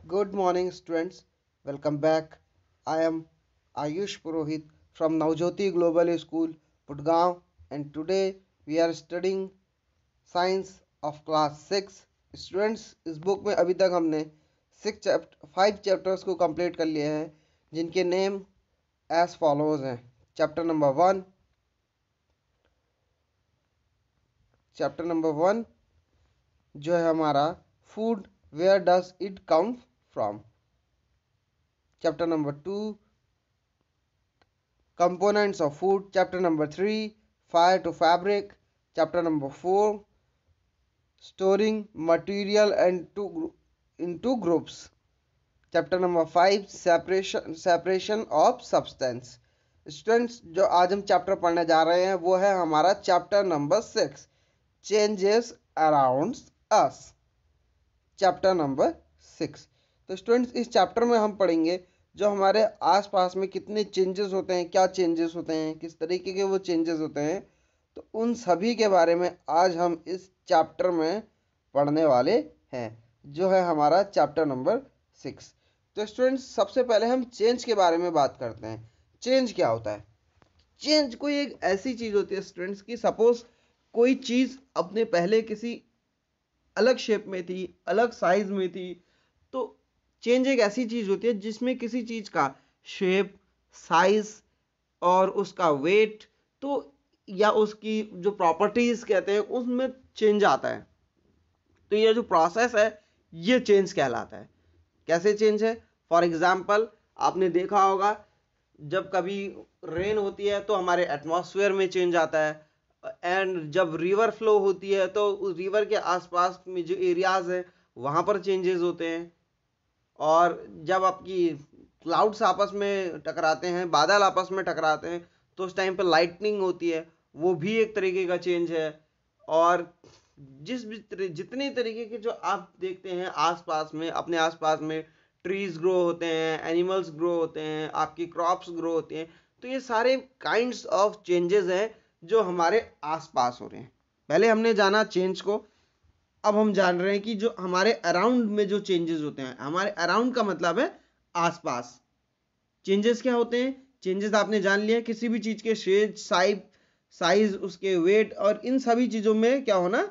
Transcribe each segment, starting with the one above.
Good morning, students. Welcome back. I am Ayush Purohit from Navjyoti Global School, Putgaon, and today we are studying Science of Class 6. Students, इस book में अभी तक हमने 5 chapters को complete कर लिए हैं, जिनके नेम एज फॉलोज हैं. चैप्टर नंबर 1 जो है हमारा food, where does it come from. Chapter number 2, components of food. Chapter number 3, fire to fabric. Chapter number 4, storing material into groups. Chapter number 5, separation of substance. Students, जो आज हम chapter पढ़ने जा रहे हैं वो है हमारा chapter number 6, changes around us. Chapter number 6. तो स्टूडेंट्स, इस चैप्टर में हम पढ़ेंगे जो हमारे आसपास में कितने चेंजेस होते हैं, क्या चेंजेस होते हैं, किस तरीके के वो चेंजेस होते हैं. तो उन सभी के बारे में आज हम इस चैप्टर में पढ़ने वाले हैं, जो है हमारा चैप्टर नंबर 6. तो स्टूडेंट्स, सबसे पहले हम चेंज के बारे में बात करते हैं. चेंज क्या होता है? चेंज कोई एक ऐसी चीज़ होती है स्टूडेंट्स की, सपोज कोई चीज़ अपने पहले किसी अलग शेप में थी, अलग साइज में थी. तो चेंज एक ऐसी चीज होती है जिसमें किसी चीज का शेप, साइज और उसका वेट, तो या उसकी जो प्रॉपर्टीज कहते हैं उसमें चेंज आता है. तो ये जो प्रोसेस है ये चेंज कहलाता है. कैसे चेंज है? फॉर एग्जाम्पल, आपने देखा होगा जब कभी रेन होती है तो हमारे एटमॉस्फेयर में चेंज आता है, एंड जब रिवर फ्लो होती है तो उस रिवर के आसपास में जो एरियाज है वहां पर चेंजेस होते हैं. और जब आपकी क्लाउड्स आपस में टकराते हैं, बादल आपस में टकराते हैं, तो उस टाइम पे लाइटनिंग होती है, वो भी एक तरीके का चेंज है. और जितने तरीके के जो आप देखते हैं आसपास में, अपने आसपास में ट्रीज ग्रो होते हैं, एनिमल्स ग्रो होते हैं, आपकी क्रॉप्स ग्रो होते हैं, तो ये सारे काइंड्स ऑफ चेंजेस हैं जो हमारे आसपास हो रहे हैं. पहले हमने जाना चेंज को, अब हम जान रहे हैं कि जो हमारे अराउंड में जो चेंजेस होते हैं. हमारे अराउंड का मतलब है आसपास. चेंजेस क्या होते हैं? चेंजेस आपने जान लिया, किसी भी चीज के शेप, साइज, उसके वेट, और इन सभी चीजों में क्या होना?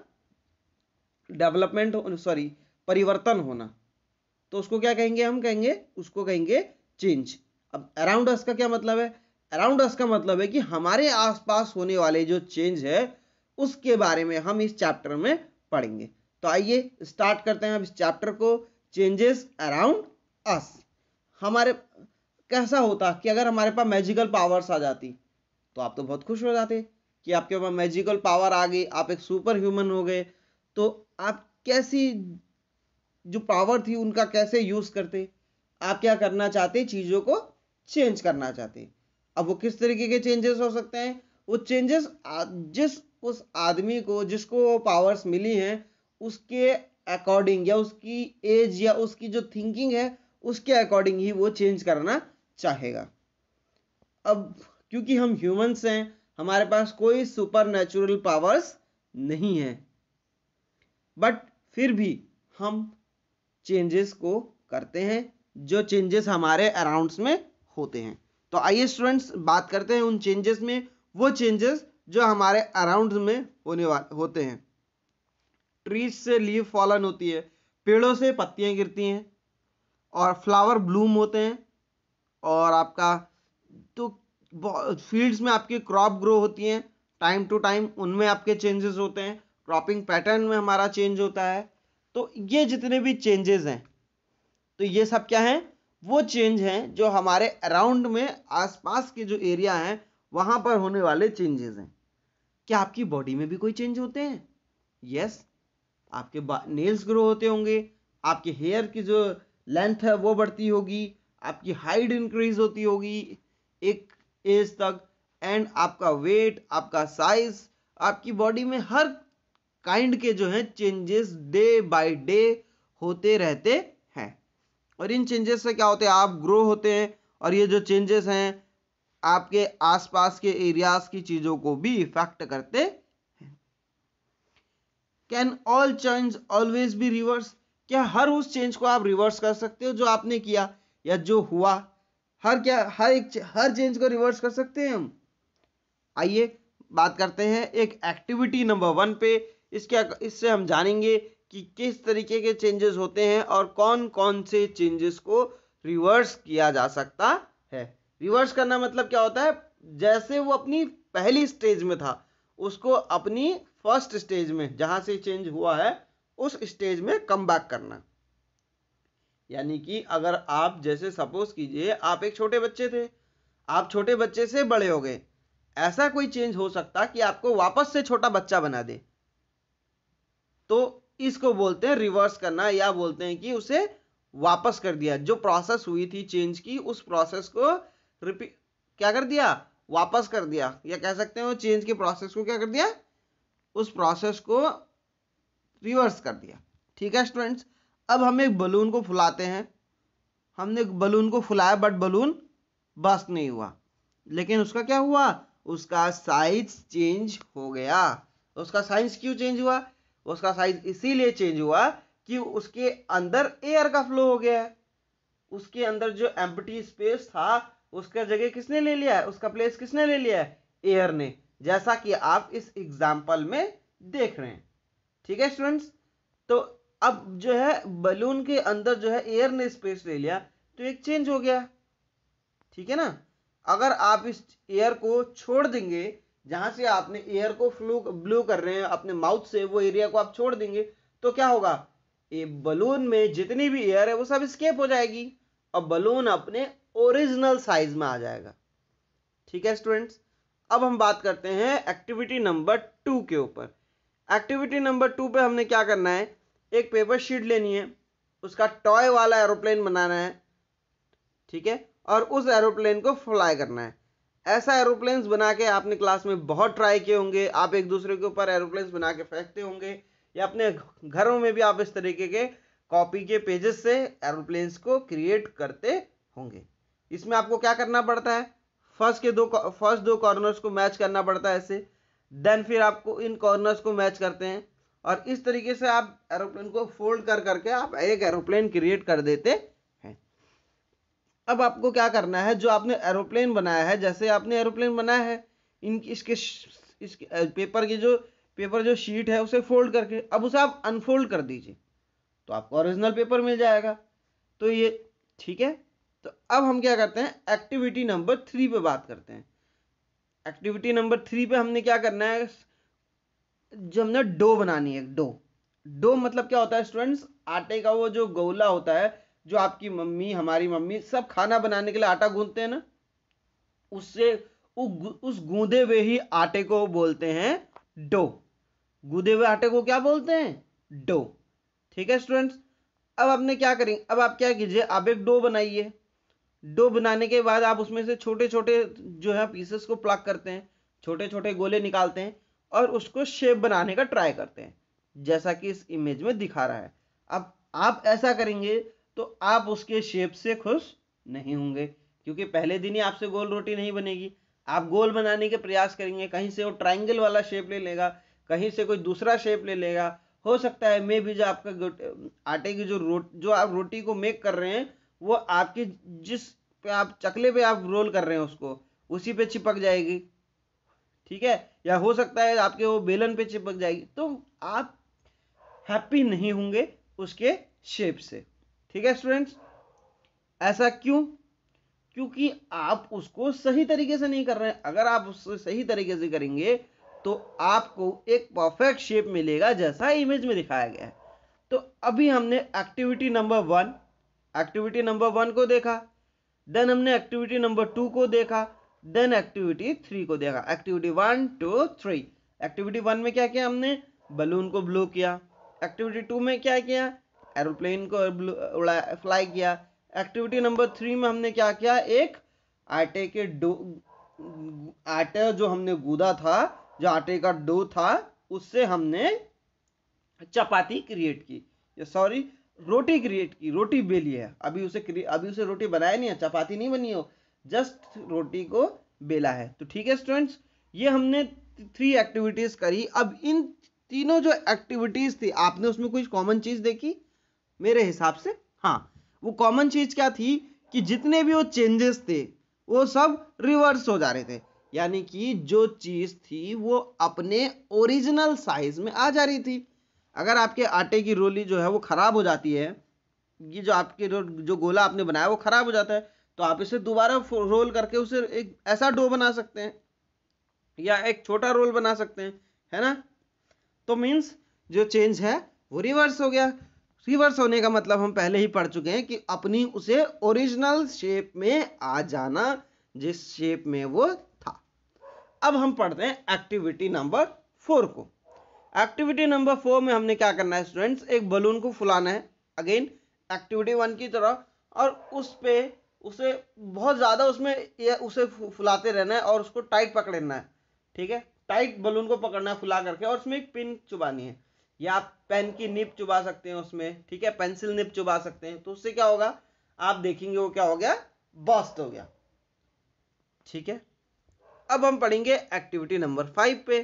डेवलपमेंट, सॉरी, परिवर्तन होना. तो उसको क्या कहेंगे? हम कहेंगे, उसको कहेंगे चेंज. अब अराउंड अस का क्या मतलब है? अराउंड अस का मतलब है कि हमारे आसपास होने वाले जो चेंज है उसके बारे में हम इस चैप्टर में पढ़ेंगे. तो आइए स्टार्ट करते हैं अब इस चैप्टर को. Changes around us. हमारे कैसा होता कि अगर हमारे पास मैजिकल पावर्स आ जाती, तो आप तो बहुत खुश हो जाते कि आपके पास मैजिकल पावर आ गई, आप एक सुपर ह्यूमन हो गए. तो आप कैसी जो पावर थी उनका कैसे यूज करते? आप क्या करना चाहते? चीजों को चेंज करना चाहते. अब वो किस तरीके के चेंजेस हो सकते हैं? वो चेंजेस जिस उस आदमी को, जिसको वो पावर्स मिली हैं, उसके अकॉर्डिंग, या उसकी एज, या उसकी जो थिंकिंग है उसके अकॉर्डिंग ही वो चेंज करना चाहेगा. अब क्योंकि हम ह्यूमंस हैं, हमारे पास कोई सुपर नेचुरल पावर्स नहीं है, बट फिर भी हम चेंजेस को करते हैं, जो चेंजेस हमारे अराउंड्स में होते हैं. तो आइए स्टूडेंट्स बात करते हैं उन चेंजेस में, वो चेंजेस जो हमारे अराउंड में होने वाले होते हैं. ट्रीज से लीफ फॉलन होती है, पेड़ों से पत्तियां गिरती हैं, और फ्लावर ब्लूम होते हैं, और आपका तो फील्ड्स में आपकी क्रॉप ग्रो होती हैं टाइम टू टाइम, उनमें आपके चेंजेस होते हैं. क्रॉपिंग पैटर्न में हमारा चेंज होता है. तो ये जितने भी चेंजेस हैं, तो ये सब क्या हैं? वो चेंज हैं जो हमारे अराउंड में, आसपास के जो एरिया हैं वहां पर होने वाले चेंजेस हैं. क्या आपकी बॉडी में भी कोई चेंज होते हैं? यस. आपके नेल्स ग्रो होते होंगे, आपके हेयर की जो लेंथ है वो बढ़ती होगी, आपकी हाइट इंक्रीज होती होगी एक एज तक, एंड आपका वेट, आपका साइज, आपकी बॉडी में हर काइंड के जो है चेंजेस डे बाय डे होते रहते हैं. और इन चेंजेस से क्या होते हैं? आप ग्रो होते हैं, और ये जो चेंजेस हैं आपके आसपास के एरियाज की चीजों को भी इफेक्ट करते हैं. Can all change always be reverse? क्या हर उस चेंज को आप रिवर्स कर सकते हो जो आपने किया या जो हुआ? हर चेंज को रिवर्स कर सकते हैं हम? आइए बात करते हैं एक एक्टिविटी नंबर 1 पे। इससे हम जानेंगे कि किस तरीके के चेंजेस होते हैं और कौन कौन से चेंजेस को रिवर्स किया जा सकता है। रिवर्स करना मतलब क्या होता है? जैसे वो अपनी पहली स्टेज में था उसको अपनी फर्स्ट स्टेज में जहां से चेंज हुआ है उस स्टेज में कम बैक करना। यानी कि अगर आप जैसे सपोज कीजिए आप एक छोटे बच्चे थे, आप छोटे बच्चे से बड़े हो गए, ऐसा कोई चेंज हो सकता कि आपको वापस से छोटा बच्चा बना दे, तो इसको बोलते हैं रिवर्स करना, या बोलते हैं कि उसे वापस कर दिया। जो प्रोसेस हुई थी चेंज की उस प्रोसेस को रिपीट क्या कर दिया? वापस कर दिया। या कह सकते हैं चेंज के प्रोसेस को क्या कर दिया? उस प्रोसेस को रिवर्स कर दिया। ठीक है स्टूडेंट्स, अब हम एक बलून को फुलाते हैं। हमने बलून को फुलाया बट बलून बस्ट नहीं हुआ, लेकिन उसका क्या हुआ? उसका साइज चेंज हो गया। उसका साइज क्यों चेंज हुआ? उसका साइज इसीलिए चेंज हुआ कि उसके अंदर एयर का फ्लो हो गया है। उसके अंदर जो एम्प्टी स्पेस था उसका जगह किसने ले लिया है? उसका प्लेस किसने ले लिया है? एयर ने, जैसा कि आप इस एग्जाम्पल में देख रहे हैं। ठीक है स्टूडेंट्स, तो अब जो है बलून के अंदर जो है एयर ने स्पेस ले लिया तो एक चेंज हो गया। ठीक है ना? अगर आप इस एयर को छोड़ देंगे, जहां से आपने एयर को ब्लू कर रहे हैं अपने माउथ से, वो एरिया को आप छोड़ देंगे तो क्या होगा? ये बलून में जितनी भी एयर है वो सब स्केप हो जाएगी और बलून अपने ओरिजिनल साइज में आ जाएगा। ठीक है स्टूडेंट्स, अब हम बात करते हैं एक्टिविटी नंबर 2 के ऊपर। एक्टिविटी नंबर 2 पे हमने क्या करना है? एक पेपर शीट लेनी है, उसका टॉय वाला एरोप्लेन बनाना है। ठीक है, और उस एरोप्लेन को फ्लाई करना है। ऐसा एरोप्लेन्स बना के आपने क्लास में बहुत ट्राई किए होंगे। आप एक दूसरे के ऊपर एरोप्लेन्स बना के फेंकते होंगे या अपने घरों में भी आप इस तरीके के कॉपी के पेजेस से एरोप्लेन्स को क्रिएट करते होंगे। इसमें आपको क्या करना पड़ता है? फर्स्ट दो कॉर्नर्स को मैच करना पड़ता है ऐसे, देन फिर आपको इन कॉर्नर्स को मैच करते हैं और इस तरीके से आप एरोप्लेन को फोल्ड कर करके आप एक एरोप्लेन क्रिएट कर देते हैं। अब आपको क्या करना है? जो आपने एरोप्लेन बनाया है, जैसे आपने एरोप्लेन बनाया है, इसके पेपर जो शीट है उसे फोल्ड करके अब उसे आप अनफोल्ड कर दीजिए तो आपको ओरिजिनल पेपर मिल जाएगा। तो ये ठीक है। तो अब हम क्या करते हैं? एक्टिविटी नंबर 3 पे बात करते हैं। एक्टिविटी नंबर 3 पे हमने क्या करना है? जो हमने डो बनानी है। डो मतलब क्या होता है स्टूडेंट्स? आटे का वो जो गोला होता है, जो आपकी मम्मी, हमारी मम्मी सब खाना बनाने के लिए आटा गूंथते हैं ना, उससे उस गूंदे हुए ही आटे को बोलते हैं डो। गूंदे हुए आटे को क्या बोलते हैं? डो। ठीक है स्टूडेंट्स, अब आपने क्या करेंगे? अब आप क्या कीजिए, आप एक डो बनाइए। डो बनाने के बाद आप उसमें से छोटे छोटे जो है पीसेस को प्लग करते हैं, छोटे छोटे गोले निकालते हैं और उसको शेप बनाने का ट्राई करते हैं, जैसा कि इस इमेज में दिखा रहा है। अब आप ऐसा करेंगे तो आप उसके शेप से खुश नहीं होंगे, क्योंकि पहले दिन ही आपसे गोल रोटी नहीं बनेगी। आप गोल बनाने के प्रयास करेंगे, कहीं से वो ट्राइंगल वाला शेप ले लेगा, कहीं से कोई दूसरा शेप ले लेगा। हो सकता है मे भी जो आपका आटे की जो आप रोटी को मेक कर रहे हैं वो आपके जिस पे आप चकले पे आप रोल कर रहे हैं उसको उसी पे चिपक जाएगी। ठीक है, या हो सकता है आपके वो बेलन पे चिपक जाएगी, तो आप हैप्पी नहीं होंगे उसके शेप से। ठीक है स्टूडेंट्स, ऐसा क्यों? क्योंकि आप उसको सही तरीके से नहीं कर रहे हैं। अगर आप उसको सही तरीके से करेंगे तो आपको एक परफेक्ट शेप मिलेगा जैसा इमेज में दिखाया गया है। तो अभी हमने एक्टिविटी नंबर 1 को देखा, देन हमने एक्टिविटी नंबर 2 को देखा, देन एक्टिविटी 3 को देखा। एक्टिविटी 1 2 3। एक्टिविटी 1 में क्या किया हमने? बलून को ब्लो किया। एक्टिविटी 2 में क्या किया? एरोप्लेन को फ्लाई किया। एक्टिविटी नंबर 3 में हमने क्या किया? एक आटे जो हमने गूदा था, जो आटे का डो था, उससे हमने चपाती क्रिएट की, सॉरी रोटी क्रिएट की, रोटी बेली है। अभी उसे रोटी बनाया नहीं है, चपाती नहीं बनी हो, जस्ट रोटी को बेला है। तो ठीक है स्टूडेंट्स, ये हमने 3 एक्टिविटीज करी। अब इन तीनों जो एक्टिविटीज थी आपने उसमें कुछ कॉमन चीज देखी? मेरे हिसाब से। हाँ, वो कॉमन चीज क्या थी कि जितने भी वो चेंजेस थे वो सब रिवर्स हो जा रहे थे, यानी कि जो चीज थी वो अपने ओरिजिनल साइज में आ जा रही थी। अगर आपके आटे की रोली जो है वो खराब हो जाती है, ये जो आपके जो गोला आपने बनाया वो खराब हो जाता है, तो आप इसे दोबारा रोल करके उसे एक ऐसा डो बना सकते हैं या एक छोटा रोल बना सकते हैं, है ना। तो मीन्स जो चेंज है वो रिवर्स हो गया। रिवर्स होने का मतलब हम पहले ही पढ़ चुके हैं कि अपनी उसे ओरिजिनल शेप में आ जाना, जिस शेप में वो था। अब हम पढ़ते हैं एक्टिविटी नंबर 4 को। एक्टिविटी नंबर 4 में हमने क्या करना है स्टूडेंट्स, एक बलून को फुलाना है, अगेन एक्टिविटी 1 की तरह, और उस पे उसे बहुत ज़्यादा उसमें उसे फुलाते रहना है और उसको टाइट पकड़ना है, ठीक है। टाइट बलून को पकड़ना है फुला करके, और उसमें एक पिन चुबानी है, या आप पेन की निब चुबा सकते हैं उसमें, ठीक है, पेंसिल निब चुबा सकते हैं। तो उससे क्या होगा, आप देखेंगे वो क्या हो गया, बस्ट हो गया, ठीक है। अब हम पढ़ेंगे एक्टिविटी नंबर 5 पे।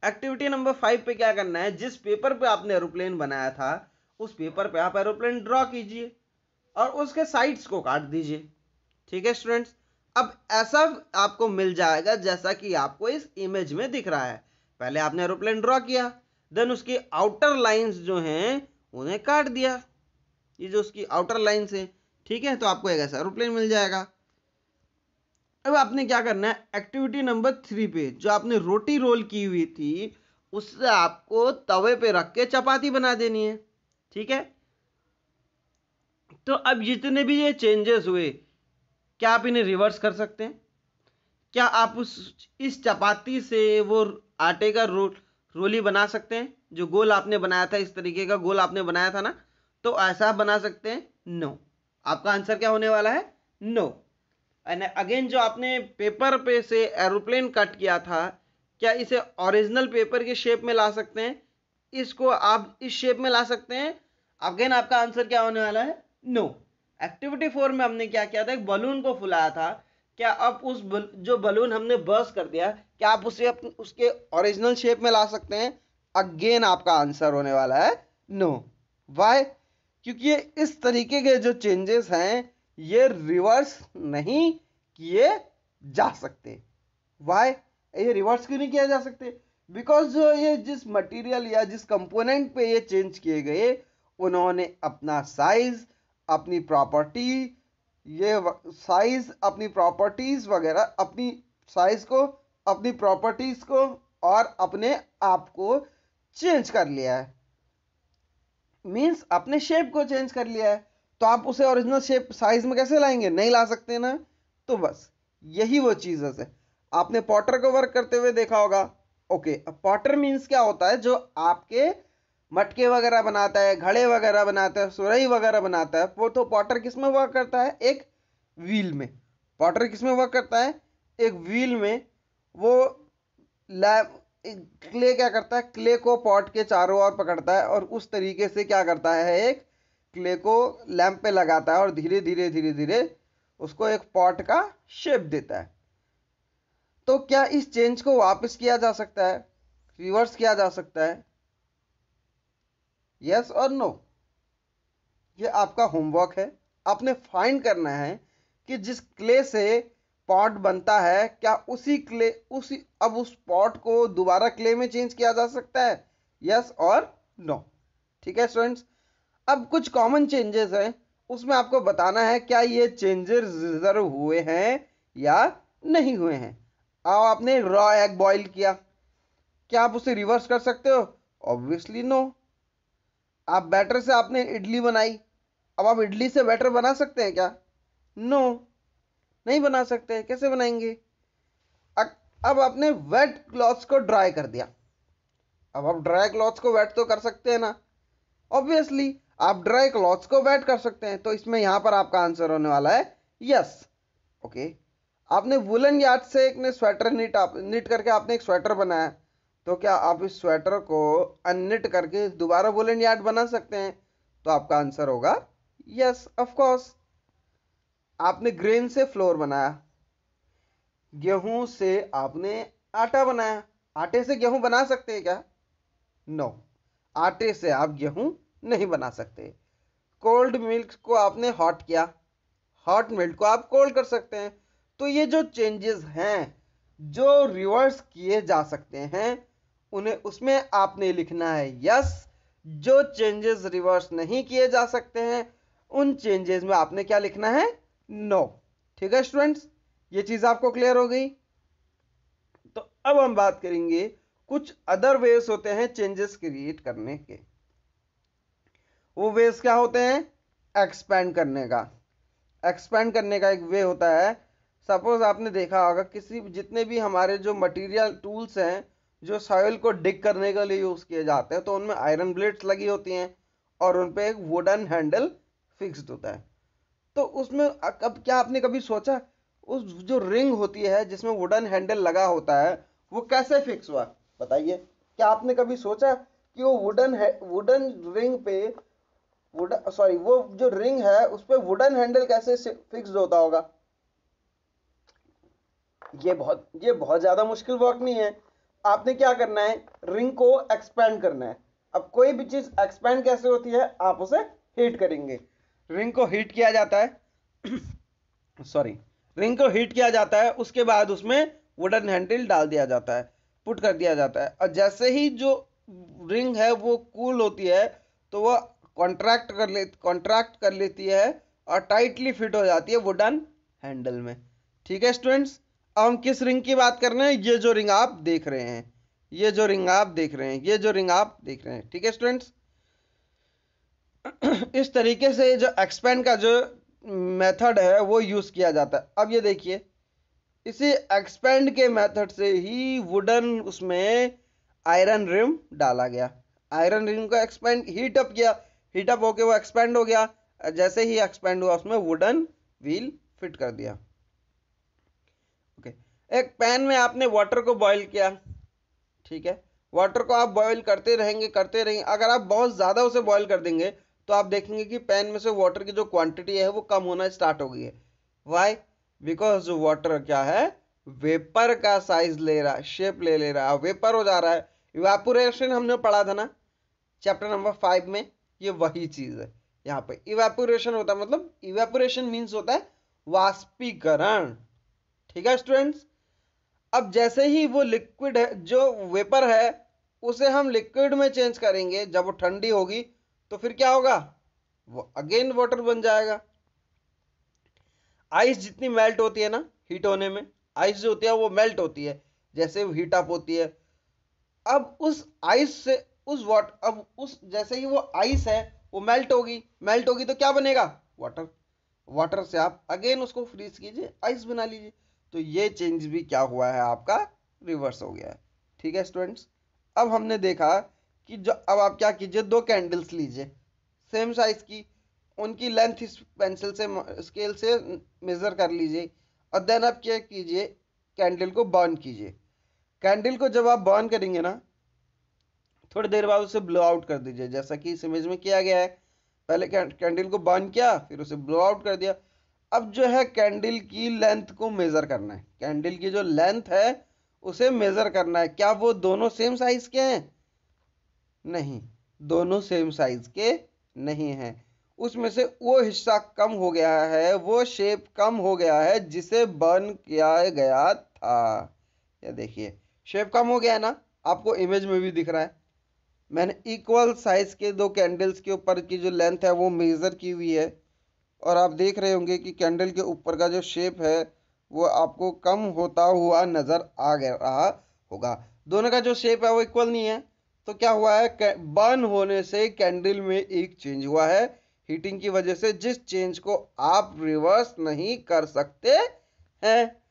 एक्टिविटी नंबर 5 पे क्या करना है, जिस पेपर पे आपने एरोप्लेन बनाया था उस पेपर पे आप एरोप्लेन ड्रॉ कीजिए और उसके साइड्स को काट दीजिए, ठीक है स्टूडेंट्स। अब ऐसा आपको मिल जाएगा जैसा कि आपको इस इमेज में दिख रहा है। पहले आपने एरोप्लेन ड्रॉ किया, देन उसकी आउटर लाइंस जो हैं उन्हें काट दिया, ये जो उसकी आउटर लाइंस है, ठीक है, तो आपको एक ऐसा एरोप्लेन मिल जाएगा। अब आपने क्या करना है, एक्टिविटी नंबर 3 पे जो आपने रोटी रोल की हुई थी उससे आपको तवे पे रख के चपाती बना देनी है, ठीक है। तो अब जितने भी ये चेंजेस हुए, क्या आप इन्हें रिवर्स कर सकते हैं? क्या आप इस चपाती से वो आटे का रोली बना सकते हैं? जो गोल आपने बनाया था, इस तरीके का गोल आपने बनाया था ना, तो ऐसा बना सकते हैं? नो। आपका आंसर क्या होने वाला है? नो। एंड अगेन जो आपने पेपर पे से एरोप्लेन कट किया था, क्या इसे ओरिजिनल पेपर के शेप में ला सकते हैं? इसको आप इस शेप में ला सकते हैं? अगेन आपका आंसर क्या होने वाला है? नो। एक्टिविटी 4 में हमने क्या किया था, एक बलून को फुलाया था, क्या आप उस जो बलून हमने बर्स्ट कर दिया, क्या आप उसे उसके ओरिजिनल शेप में ला सकते हैं? अगेन आपका आंसर होने वाला है नो। वाई? क्योंकि ये इस तरीके के जो चेंजेस हैं ये रिवर्स नहीं किए जा सकते। वाई? ये रिवर्स क्यों नहीं किया जा सकते? बिकॉज जो ये जिस मटेरियल या जिस कंपोनेंट पे ये चेंज किए गए उन्होंने अपना साइज, अपनी प्रॉपर्टी, ये साइज, अपनी प्रॉपर्टीज वगैरह, अपनी साइज को, अपनी प्रॉपर्टीज को और अपने आप को चेंज कर लिया है। मीन्स अपने शेप को चेंज कर लिया है, तो आप उसे ओरिजिनल शेप साइज में कैसे लाएंगे? नहीं ला सकते ना। तो बस यही वो चीज है। आपने पॉटर को वर्क करते हुए देखा होगा। ओके, अब पॉटर मीन्स क्या होता है, जो आपके मटके वगैरह बनाता है, घड़े वगैरह बनाता है, सुरही वगैरह बनाता है, वो तो पॉटर किस में वर्क करता है? एक व्हील में। पॉटर किस में वर्क करता है? एक व्हील में। वो क्ले क्या करता है, क्ले को पॉट के चारों ओर पकड़ता है और उस तरीके से क्या करता है, एक क्ले को लैंप पे लगाता है और धीरे धीरे धीरे धीरे उसको एक पॉट का शेप देता है। तो क्या इस चेंज को वापस किया जा सकता है, रिवर्स किया जा सकता है? यस और नो? ये आपका होमवर्क है। आपने फाइंड करना है कि जिस क्ले से पॉट बनता है, क्या उसी क्ले अब उस पॉट को दोबारा क्ले में चेंज किया जा सकता है? यस और नो? ठीक है स्टूडेंट्स। अब कुछ कॉमन चेंजेस हैं, उसमें आपको बताना है क्या ये चेंजेस रिजर्व हुए हैं या नहीं हुए हैं। अब आपने रॉ एग बॉईल किया, क्या आप उसे रिवर्स कर सकते हो? Obviously no. आप बैटर से आपने इडली बनाई, अब आप इडली से बैटर बना सकते हैं क्या? नो, नहीं बना सकते। कैसे बनाएंगे? अब आपने वेट क्लॉथ्स को ड्राई कर दिया, अब आप ड्राई क्लॉथ्स को वेट तो कर सकते हैं ना। ऑब्वियसली आप ड्राई क्लॉथ्स को वेट कर सकते हैं, तो इसमें यहां पर आपका आंसर होने वाला है यस। ओके, आपने वुलन यार्ड से एक ने स्वेटर निट करके आपने एक स्वेटर बनाया, तो क्या आप इस स्वेटर को अननिट करके दोबारा वुलन यार्ड बना सकते हैं? तो आपका आंसर होगा यस, ऑफ कोर्स। आपने ग्रेन से फ्लोर बनाया, गेहूं से आपने आटा बनाया, आटे से गेहूं बना सकते हैं क्या? नो, आटे से आप गेहूं नहीं बना सकते। कोल्ड मिल्क को आपने हॉट किया, हॉट मिल्क को आप कोल्ड कर सकते हैं। तो ये जो चेंजेस हैं जो रिवर्स किए जा सकते हैं उन्हें उसमें आपने लिखना है यस। जो चेंजेस रिवर्स नहीं किए जा सकते हैं उन चेंजेस में आपने क्या लिखना है, नो। ठीक है स्टूडेंट्स, ये चीज आपको क्लियर हो गई। तो अब हम बात करेंगे कुछ अदर वेज होते हैं चेंजेस क्रिएट करने के। वो वेज क्या होते हैं, एक्सपैंड करने का। एक्सपैंड करने का एक वे होता है, सपोज आपने देखा होगा किसी जितने भी हमारे जो मटेरियल टूल्स हैं जो सॉइल को डिग करने के लिए यूज किए जाते हैं तो उनमें आयरन ब्लेड्स लगी होती हैं और उन पे एक वुडन हैंडल फिक्स्ड होता है। तो उसमें अब क्या आपने कभी सोचा उस जो रिंग होती है जिसमें वुडन हैंडल लगा होता है वो कैसे फिक्स हुआ, बताइए। क्या आपने कभी सोचा कि वो वुडन रिंग पे वुडन सॉरी वो जो रिंग है उस पे वुडन हैंडल कैसे फिक्स्ड होता होगा। ये बहुत ज्यादा मुश्किल वर्क नहीं है। आपने क्या करना है, रिंग को एक्सपैंड करना है। अब कोई भी चीज एक्सपैंड कैसे होती है, आप उसे हीट करेंगे। रिंग को हीट किया जाता है सॉरी रिंग को हीट किया जाता है, उसके बाद उसमें वुडन हैंडल डाल दिया जाता है, पुट कर दिया जाता है। और जैसे ही जो रिंग है वो कूल होती है तो वह कॉन्ट्रैक्ट कर लेती है और टाइटली फिट हो जाती है वुडन हैंडल में। ठीक है स्टूडेंट्स, अब हम किस रिंग की बात कर रहे हैं, ये जो रिंग आप देख रहे हैं, ये जो रिंग आप देख रहे हैं, ये जो रिंग आप देख रहे हैं। ठीक है स्टूडेंट्स, इस तरीके से जो एक्सपेंड का जो मेथड है वो यूज किया जाता है। अब ये देखिए, इसी एक्सपेंड के मेथड से ही वुडन उसमें आयरन रिम डाला गया। आयरन रिम को एक्सपेंड हीट अप किया, हीट अप होके वो एक्सपेंड हो गया। जैसे ही एक्सपेंड हुआ उसमें वुडन व्हील फिट कर दिया। ओके, एक पैन में आपने वाटर को बॉईल किया। ठीक है, वाटर को आप बॉईल करते रहेंगे करते रहेंगे। अगर आप बहुत ज़्यादा उसे बॉईल कर देंगे तो आप देखेंगे कि पैन में से वाटर की जो क्वांटिटी है वो कम होना स्टार्ट हो गई है। वाई? बिकॉज जो वाटर क्या है, वेपर का साइज ले रहा है, शेप ले रहा है, वेपर हो जा रहा है। इवेपोरेशन हमने पढ़ा था ना चैप्टर नंबर 5 में, ये वही चीज है। यहाँ पे इवेपोरेशन होता है, मतलब इवेपोरेशन मीन्स होता है वाष्पीकरण। ठीक है स्टूडेंट्स, अब जैसे ही वो लिक्विड है जो वेपर है उसे हम लिक्विड में चेंज करेंगे, जब वो ठंडी होगी तो फिर क्या होगा, वो अगेन वाटर बन जाएगा। आइस जितनी मेल्ट होती है ना हीट होने में, आइस जो होती है वो मेल्ट होती है जैसे हीट अप होती है। अब उस आइस से अब उस जैसे ही वो आइस है वो मेल्ट होगी तो क्या बनेगा, वाटर। वाटर से आप अगेन उसको फ्रीज कीजिए, आइस बना लीजिए। तो ये चेंज भी क्या हुआ है, आपका रिवर्स हो गया है। ठीक है स्टूडेंट्स, अब हमने देखा कि जो अब आप क्या कीजिए, दो कैंडल्स लीजिए सेम साइज की, उनकी लेंथ इस पेंसिल से स्केल से मेजर कर लीजिए और देन आप क्या कीजिए, कैंडल को बर्न कीजिए। कैंडल को जब आप बर्न करेंगे ना थोड़ी देर बाद उसे ब्लो आउट कर दीजिए, जैसा कि इस इमेज में किया गया है। पहले कैंडल को बर्न किया फिर उसे ब्लो आउट कर दिया। अब जो है कैंडल की लेंथ को मेजर करना है, कैंडल की जो लेंथ है उसे मेजर करना है। क्या वो दोनों सेम साइज के हैं, नहीं, दोनों सेम साइज के नहीं हैं। उसमें से वो हिस्सा कम हो गया है, वो शेप कम हो गया है जिसे बर्न किया गया था। ये देखिए शेप कम हो गया है ना, आपको इमेज में भी दिख रहा है। मैंने इक्वल साइज के दो कैंडल्स के ऊपर की जो लेंथ है वो मेजर की हुई है और आप देख रहे होंगे कि कैंडल के ऊपर का जो शेप है वो आपको कम होता हुआ नजर आ गया रहा होगा। दोनों का जो शेप है वो इक्वल नहीं है, तो क्या हुआ है, बर्न होने से कैंडल में एक चेंज हुआ है हीटिंग की वजह से, जिस चेंज को आप रिवर्स नहीं कर सकते हैं।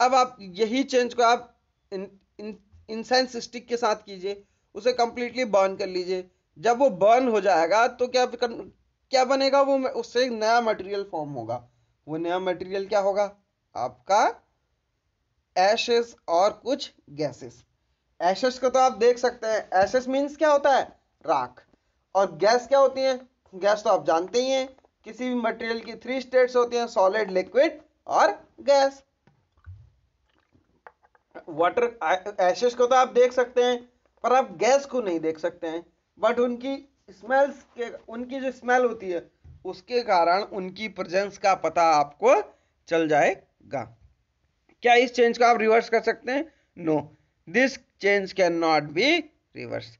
अब आप यही चेंज को आप इंसेंस स्टिक के साथ कीजिए, उसे कंप्लीटली बर्न कर लीजिए। जब वो बर्न हो जाएगा तो क्या बनेगा, वो उससे एक नया मटेरियल फॉर्म होगा। वो नया मटेरियल क्या होगा, आपका एशेस और कुछ गैसेस। एशेस को तो आप देख सकते हैं, एशेस मीन्स क्या होता है, राख। और गैस क्या होती है, गैस तो आप जानते ही हैं, किसी भी मटेरियल की 3 स्टेट्स होती हैं, सॉलिड, लिक्विड और गैस। वाटर एशेस को तो आप देख सकते हैं पर आप गैस को नहीं देख सकते हैं। बट उनकी स्मेल्स के उनकी जो स्मेल होती है उसके कारण उनकी प्रेजेंस का पता आपको चल जाएगा। क्या इस चेंज को आप रिवर्स कर सकते हैं? No, this change can not be reverse.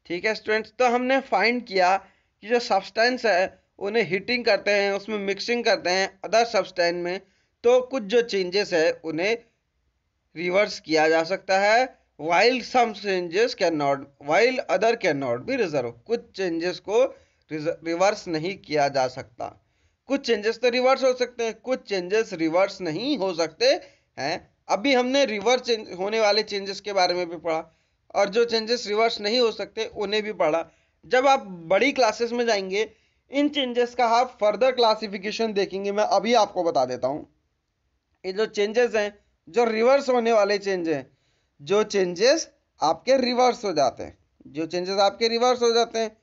ठीक है स्टूडेंट्स, तो हमने फाइंड किया कि जो सब्सटेंस है उन्हें हीटिंग करते हैं, उसमें मिक्सिंग करते हैं अदर सब्सटेंस में, तो कुछ जो चेंजेस है उन्हें रिवर्स किया जा सकता है, while some changes cannot, while other cannot be reserved। कुछ चेंजेस को रिवर्स नहीं किया जा सकता। कुछ चेंजेस तो रिवर्स हो सकते हैं, कुछ चेंजेस रिवर्स नहीं हो सकते हैं। अभी हमने रिवर्स होने वाले चेंजेस के बारे में भी पढ़ा और जो चेंजेस रिवर्स नहीं हो सकते उन्हें भी पढ़ा। जब आप बड़ी क्लासेस में जाएंगे इन चेंजेस का आप फर्दर क्लासिफिकेशन देखेंगे। मैं अभी आपको बता देता हूं, ये जो चेंजेस हैं जो रिवर्स होने वाले चेंज हैं, जो चेंजेस आपके रिवर्स हो जाते हैं, जो चेंजेस आपके रिवर्स हो जाते हैं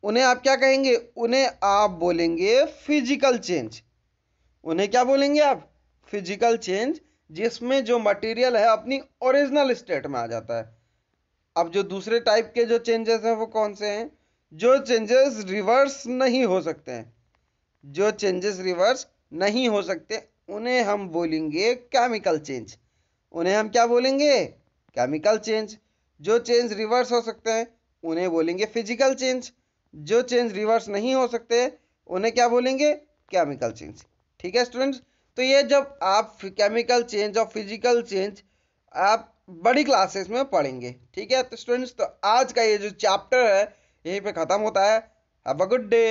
उन्हें आप क्या कहेंगे? उन्हें आप बोलेंगे फिजिकल चेंज। उन्हें क्या बोलेंगे आप? फिजिकल चेंज, जिसमें जो मटेरियल है अपनी ओरिजिनल स्टेट में आ जाता है। अब जो दूसरे टाइप के जो चेंजेस हैं वो कौन से हैं? जो चेंजेस रिवर्स नहीं हो सकते हैं, जो चेंजेस रिवर्स नहीं हो सकते उन्हें हम बोलेंगे केमिकल चेंज। उन्हें हम क्या बोलेंगे? Chemical change. जो चेंज रिवर्स हो सकते हैं उन्हें बोलेंगे फिजिकल चेंज। जो चेंज रिवर्स नहीं हो सकते उन्हें क्या बोलेंगे? Chemical change. ठीक है स्टूडेंट्स, तो ये जब आप केमिकल चेंज और फिजिकल चेंज आप बड़ी क्लासेस में पढ़ेंगे। ठीक है तो स्टूडेंट्स, तो आज का ये जो चैप्टर है यहीं पे खत्म होता है। Have a good day.